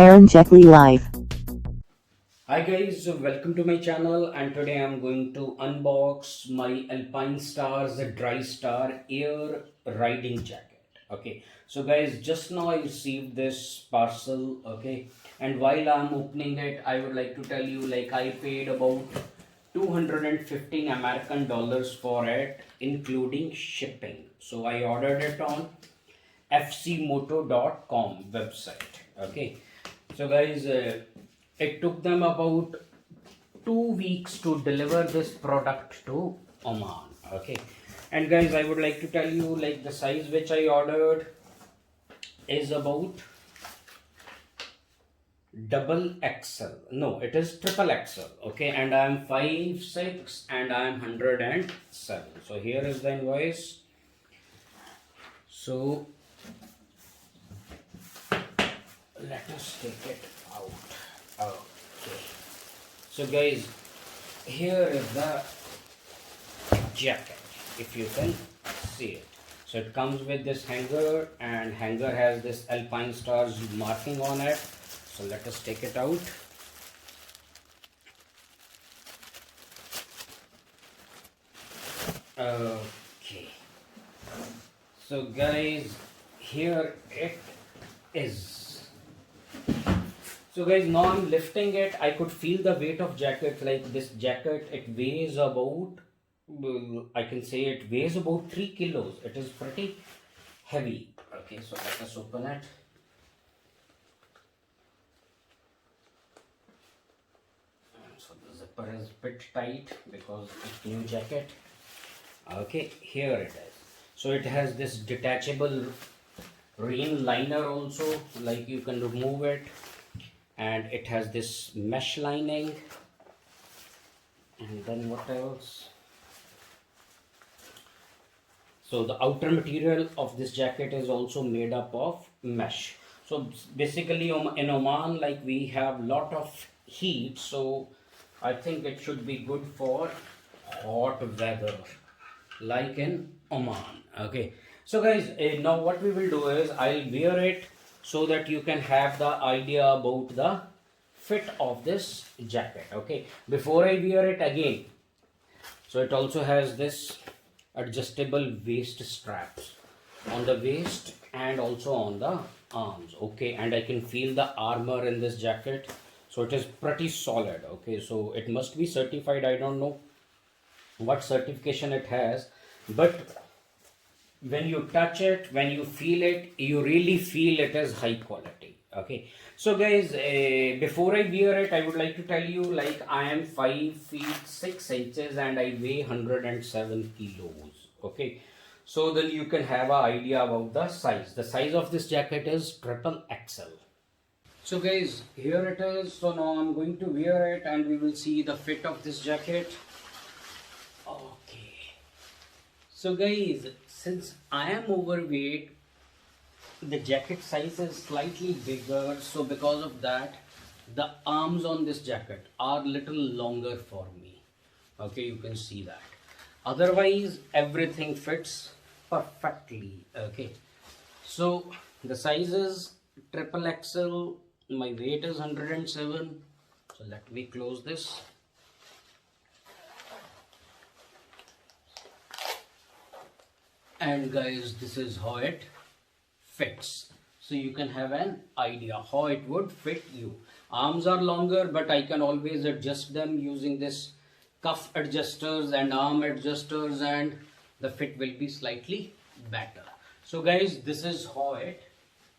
karanjetlilive. Hi guys, welcome to my channel, and today I'm going to unbox my alpinestars drystar air riding jacket. Okay, so guys, just now I received this parcel. Okay, and while I'm opening it, I would like to tell you, like, I paid about 215 American dollars for it, including shipping. So I ordered it on fcmoto.com website. Okay, so guys, it took them about 2 weeks to deliver this product to Oman. Okay, and guys, I would like to tell you, like, the size which I ordered is about double XL. No, it is triple XL. Okay, and I am 5'6" and I am 107. So here is the invoice. So let us take it out. Okay, so guys, here is the jacket, if you can see it. So it comes with this hanger, and hanger has this alpinestars marking on it. So let us take it out. Okay, so guys, here it is. So guys, now I'm lifting it. I could feel the weight of jacket. Like, this jacket, it weighs about, I can say it weighs about 3 kilos. It is pretty heavy. Okay, so let us open it. So the zipper is a bit tight because it's new jacket. Okay, here it is. So it has this detachable rain liner also, like you can remove it, and it has this mesh lining. And then what else? So the outer material of this jacket is also made up of mesh. So basically, in Oman, like, we have lot of heat, so I think it should be good for hot weather, like in Oman. Okay, so guys, now what we will do is I'll wear it so that you can have the idea about the fit of this jacket. Okay, before I wear it again, so it also has this adjustable waist straps on the waist and also on the arms. Okay, and I can feel the armor in this jacket, so it is pretty solid. Okay, so it must be certified. I don't know what certification it has, but when you touch it, when you feel it, you really feel it is high quality. Okay, so guys, before I wear it, I would like to tell you, like, I am 5 feet 6 inches and I weigh 107 kilos. Okay, so then you can have an idea about the size. The size of this jacket is triple XL. So guys, here it is. So now I'm going to wear it and we will see the fit of this jacket. Okay, so guys, since I am overweight, the jacket size is slightly bigger, so because of that, the arms on this jacket are little longer for me. Okay, you can see that. Otherwise, everything fits perfectly. Okay, so the size is triple XL. My weight is 107. So let me close this. And guys, this is how it fits, so you can have an idea how it would fit you. Arms are longer, but I can always adjust them using this cuff adjusters and arm adjusters, and the fit will be slightly better. So guys, this is how it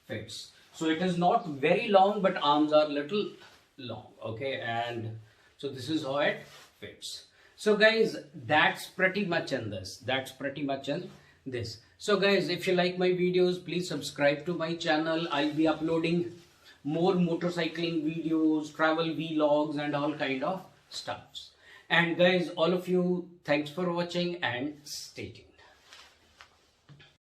fits. So it is not very long, but arms are little long. Okay, and so this is how it fits. So guys, that's pretty much in this. So guys, if you like my videos, please subscribe to my channel. I'll be uploading more motorcycling videos, travel vlogs, and all kind of stuffs. And guys, all of you, thanks for watching and stay tuned.